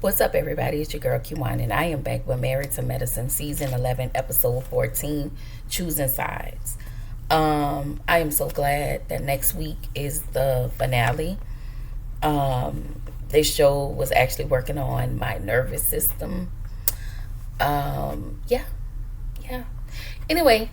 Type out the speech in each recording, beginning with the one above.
What's up, everybody? It's your girl Q1, and I am back with Married to Medicine, Season 11, Episode 14, Choosing Sides. I am so glad that next week is the finale. This show was actually working on my nervous system. Yeah, yeah. Anyway,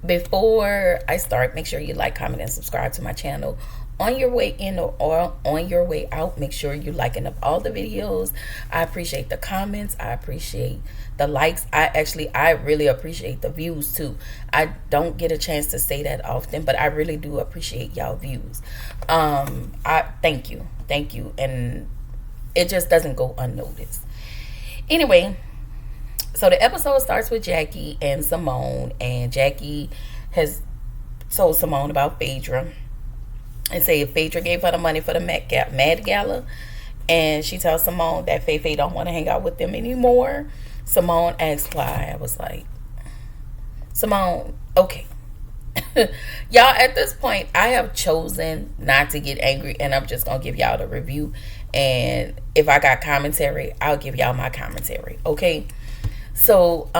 before I start, make sure you like, comment, and subscribe to my channel. On your way in or on your way out, make sure you're liking up all the videos. I appreciate the comments. I appreciate the likes. I really appreciate the views too. I don't get a chance to say that often, but I really do appreciate y'all views. I thank you. And it just doesn't go unnoticed. Anyway, so the episode starts with Jackie and Simone, and Jackie has told Simone about Phaedra and say if Phaedra gave her the money for the Mad Gala, and she tells Simone that Faye don't want to hang out with them anymore. Simone asks why. I was like, Simone, okay. Y'all, at this point, I have chosen not to get angry, and I'm just going to give y'all the review. And if I got commentary, I'll give y'all my commentary, okay? So,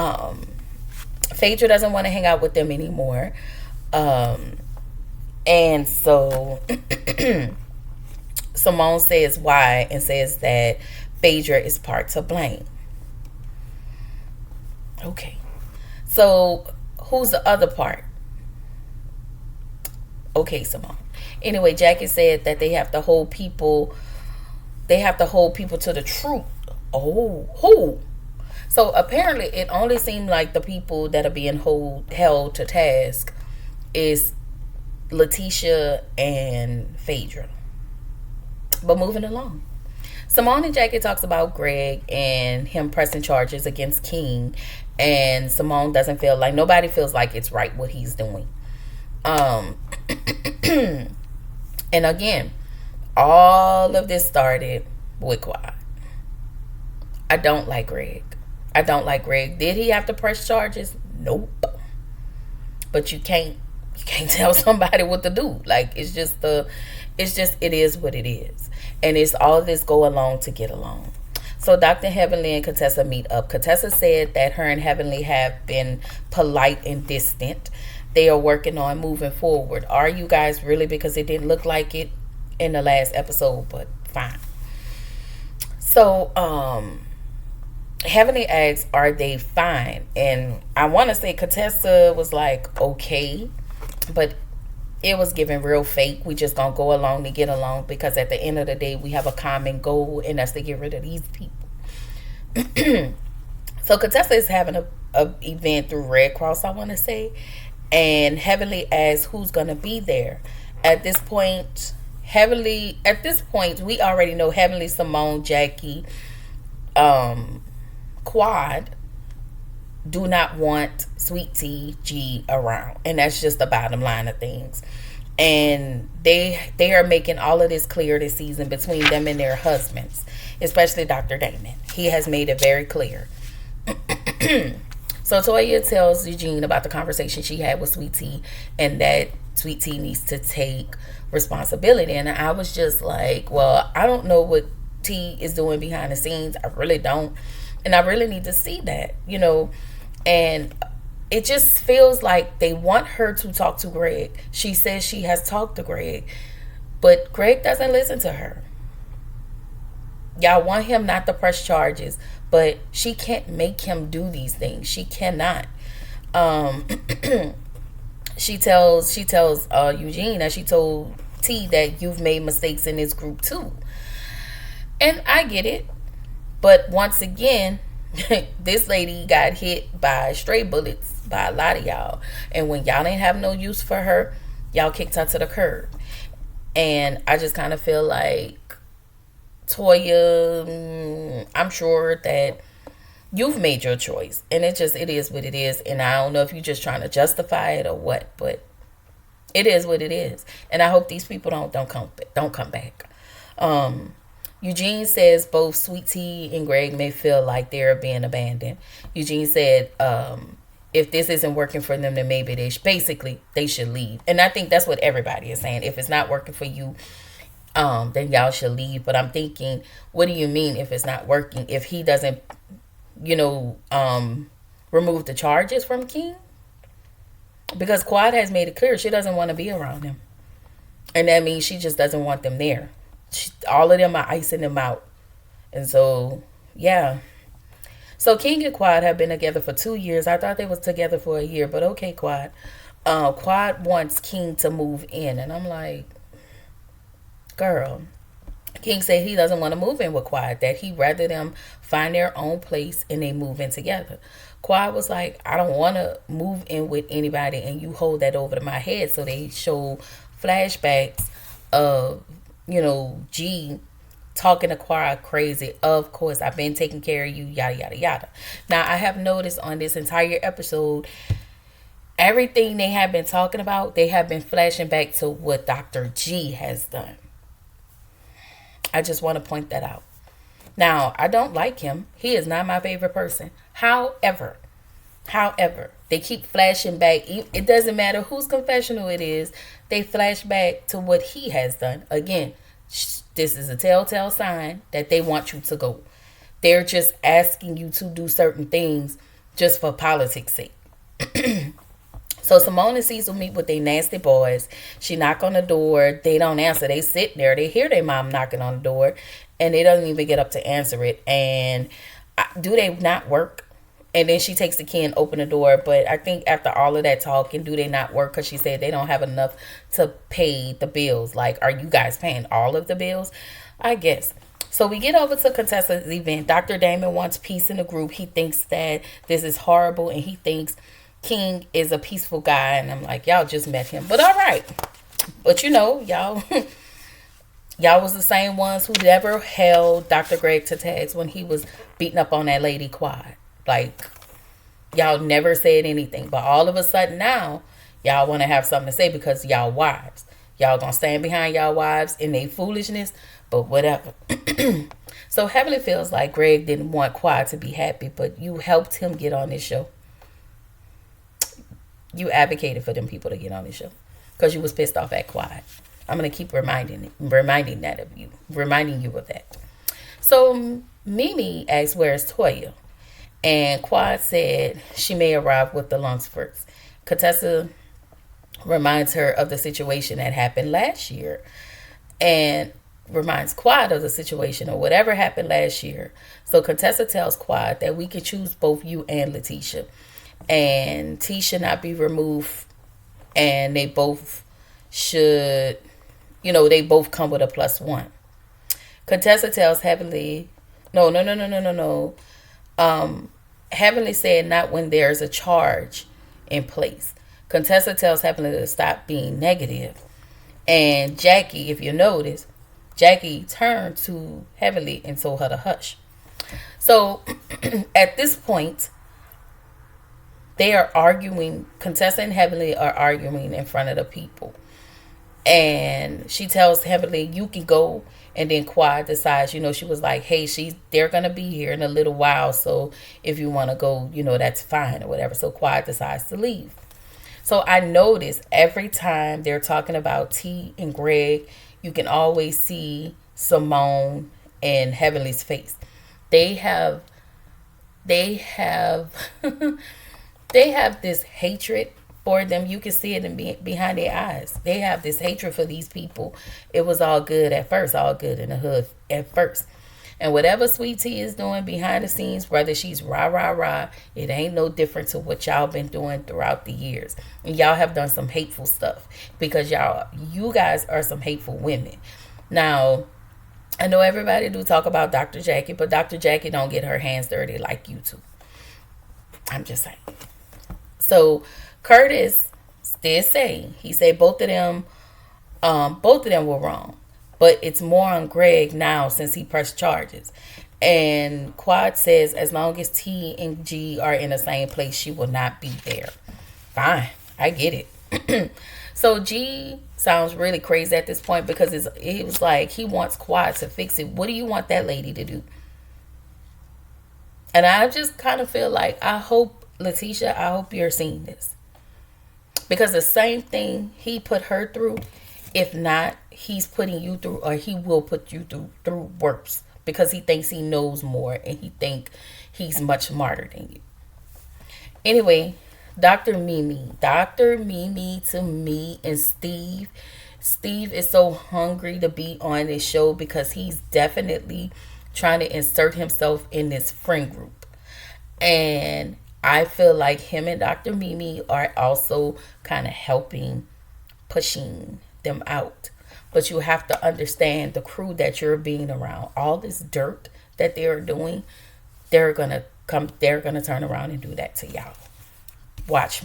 Phaedra doesn't want to hang out with them anymore. And so Simone says why and says that Phaedra is part to blame. Okay. So who's the other part? Okay, Simone. Anyway, Jackie said that they have to hold people to the truth. Oh, who? So apparently it only seemed like the people that are being held to task is Letitia and Phaedra. But moving along, Simone and Jackie talks about Greg and him pressing charges against King, and Simone doesn't feel like, nobody feels like it's right what he's doing. And again, all of this started with Quad. I don't like Greg. Did he have to press charges? Nope. But you can't tell somebody what to do. Like, it is what it is. And it's all this go along to get along. So Dr. Heavenly and Contessa meet up. Contessa said that her and Heavenly have been polite and distant. They are working on moving forward. Are you guys really? Because it didn't look like it in the last episode, but fine. So, Heavenly asks, are they fine? And I want to say Contessa was like, okay. But it was given real fake. We just gonna go along to get along, because at the end of the day, we have a common goal, and that's to get rid of these people. So Contessa is having a event through Red Cross, I want to say, and Heavenly asks who's gonna be there. At this point, we already know Heavenly, Simone, Jackie, Quad do not want Sweet Tea G around, and that's just the bottom line of things. And they are making all of this clear this season between them and their husbands, especially Dr. Damon. He has made it very clear. So Toya tells Eugene about the conversation she had with Sweet Tea, and that Sweet Tea needs to take responsibility. And I was just like, well, I don't know what T is doing behind the scenes. I really don't. And I really need to see that, And it just feels like they want her to talk to Greg. She says she has talked to Greg, but Greg doesn't listen to her. Y'all want him not to press charges, but she can't make him do these things. She cannot. She tells Eugene that she told T that you've made mistakes in this group too. And I get it. But once again, this lady got hit by stray bullets by a lot of y'all. And when y'all ain't have no use for her, y'all kicked her to the curb. And I just kind of feel like, Toya, I'm sure that you've made your choice. And it is what it is. And I don't know if you're just trying to justify it or what, but it is what it is. And I hope these people don't come back. Eugene says both Sweet Tea and Greg may feel like they're being abandoned. Eugene said if this isn't working for them, then maybe they should leave. And I think that's what everybody is saying. If it's not working for you, then y'all should leave. But I'm thinking, what do you mean if it's not working? If he doesn't, you know, remove the charges from King? Because Quad has made it clear she doesn't want to be around him. And that means she just doesn't want them there. All of them are icing them out. And so, yeah. So King and Quad have been together for 2 years. I thought they was together for a year, but okay, Quad. Quad wants King to move in. And I'm like, girl. King said he doesn't want to move in with Quad, that he'd rather them find their own place and they move in together. Quad was like, I don't want to move in with anybody and you hold that over to my head. So they show flashbacks of, you know, G talking to Quad crazy. Of course, I've been taking care of you, yada, yada, yada. Now, I have noticed on this entire episode, everything they have been talking about, they have been flashing back to what Dr. G has done. I just want to point that out. Now, I don't like him. He is not my favorite person. However, they keep flashing back. It doesn't matter whose confessional it is. They flash back to what he has done. Again, this is a telltale sign that they want you to go. They're just asking you to do certain things just for politics' sake. So Simone and Cecil meet with their nasty boys. She knock on the door. They don't answer. They sit there. They hear their mom knocking on the door. And they don't even get up to answer it. And do they not work? And then she takes the key and open the door. But I think after all of that talking, do they not work? Because she said they don't have enough to pay the bills. Like, are you guys paying all of the bills? I guess. So we get over to Contessa's event. Dr. Damon wants peace in the group. He thinks that this is horrible. And he thinks King is a peaceful guy. And I'm like, y'all just met him. But all right. But you know, y'all... Y'all was the same ones who never held Dr. Greg to tags when he was beating up on that lady Quad. Like, y'all never said anything. But all of a sudden now, y'all want to have something to say because y'all wives. Y'all gonna stand behind y'all wives in their foolishness, but whatever. So Heavenly feels like Greg didn't want Quad to be happy, but you helped him get on this show. You advocated for them people to get on this show because you was pissed off at Quad. I'm going to keep reminding you of that. So Mimi asked, where's Toya? And Quad said she may arrive with the Lunsfords. Contessa reminds her of the situation that happened last year and reminds Quad of the situation or whatever happened last year. So Contessa tells Quad that we could choose both you and Letitia. And T should not be removed. And they both should... You know, they both come with a +1. Contessa tells Heavenly, no. Heavenly said not when there's a charge in place. Contessa tells Heavenly to stop being negative. And Jackie, if you notice, Jackie turned to Heavenly and told her to hush. So at this point, they are arguing. Contessa and Heavenly are arguing in front of the people. And she tells Heavenly, you can go. And then Quad decides, you know, she was like, hey, they're going to be here in a little while. So if you want to go, you know, that's fine or whatever. So Quad decides to leave. So I notice every time they're talking about T and Greg, you can always see Simone and Heavenly's face. They have they have this hatred for them. You can see it in behind their eyes. They have this hatred for these people. It was all good at first, all good in the hood at first. And whatever Sweet Tea is doing behind the scenes, whether she's rah, it ain't no different to what y'all been doing throughout the years. And y'all have done some hateful stuff because you guys are some hateful women. Now, I know everybody do talk about Dr. Jackie, but Dr. Jackie don't get her hands dirty like you two. I'm just saying. So Curtis did say, he said both of them were wrong. But it's more on Greg now since he pressed charges. And Quad says as long as T and G are in the same place, she will not be there. Fine. I get it. So G sounds really crazy at this point because it was like he wants Quad to fix it. What do you want that lady to do? And I just kind of feel like, Letitia, I hope you're seeing this. Because the same thing he put her through, If not, he's putting you through, or he will put you through worse, because he thinks he knows more and he think he's much smarter than you. Anyway, Dr. Mimi to me and Steve. Steve is so hungry to be on this show because he's definitely trying to insert himself in this friend group. And I feel like him and Dr. Mimi are also kind of helping, pushing them out. But you have to understand the crew that you're being around. All this dirt that they're doing, they're gonna turn around and do that to y'all. Watch.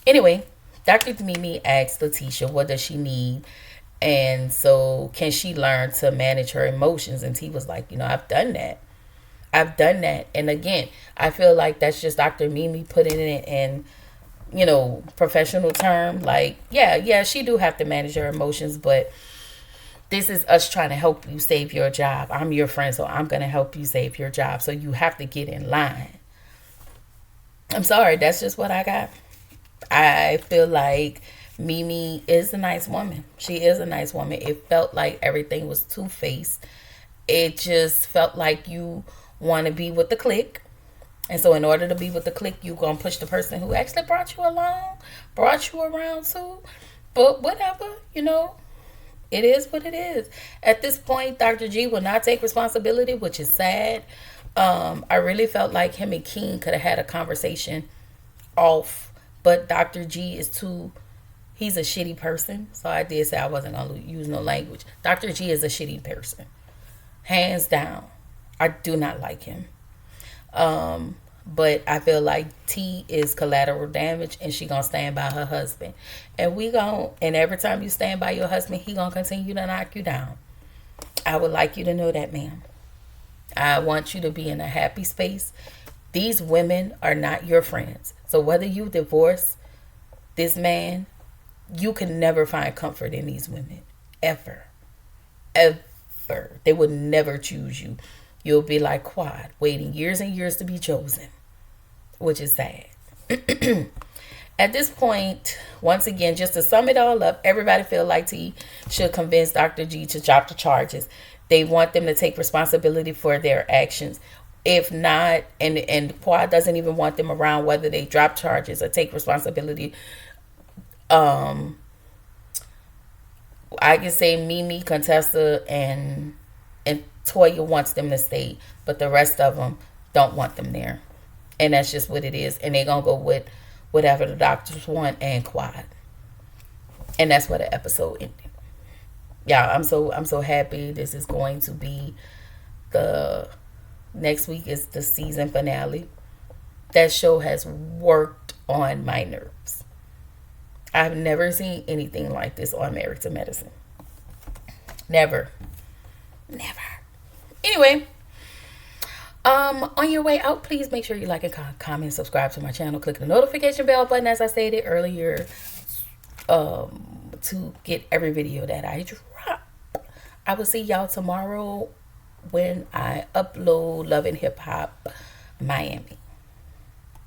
Anyway, Dr. Mimi asked Letitia what does she need, and so can she learn to manage her emotions? And he was like, I've done that. And again, I feel like that's just Dr. Mimi putting it in professional term. Like, yeah, she do have to manage her emotions, but this is us trying to help you save your job. I'm your friend, so I'm going to help you save your job. So you have to get in line. I'm sorry, that's just what I got. I feel like Mimi is a nice woman. She is a nice woman. It felt like everything was two-faced. It just felt like you want to be with the clique. And so in order to be with the clique, you're going to push the person who actually brought you along, brought you around too. But whatever, it is what it is. At this point, Dr. G will not take responsibility, which is sad. I really felt like him and King could have had a conversation off. But Dr. G he's a shitty person. So I did say I wasn't going to use no language. Dr. G is a shitty person. Hands down. I do not like him. But I feel like T is collateral damage, and she gonna stand by her husband. And every time you stand by your husband, he gonna continue to knock you down. I would like you to know that, ma'am. I want you to be in a happy space. These women are not your friends. So whether you divorce this man, you can never find comfort in these women. Ever. They would never choose you. You'll be like Quad, waiting years and years to be chosen, which is sad. At this point, once again, just to sum it all up, everybody feel like T should convince Dr. G to drop the charges. They want them to take responsibility for their actions. If not, and Quad doesn't even want them around, whether they drop charges or take responsibility. I can say Mimi, Contessa, and Toya wants them to stay, but the rest of them don't want them there. And that's just what it is. And they're going to go with whatever the doctors want and Quad. And that's where the episode ended. Yeah, I'm so happy. This is going to be next week is the season finale. That show has worked on my nerves. I've never seen anything like this on Married to Medicine. Never. Anyway, on your way out, please make sure you like and comment, subscribe to my channel, click the notification bell button as I stated earlier, to get every video that I drop. I will see y'all tomorrow when I upload Love and Hip Hop Miami.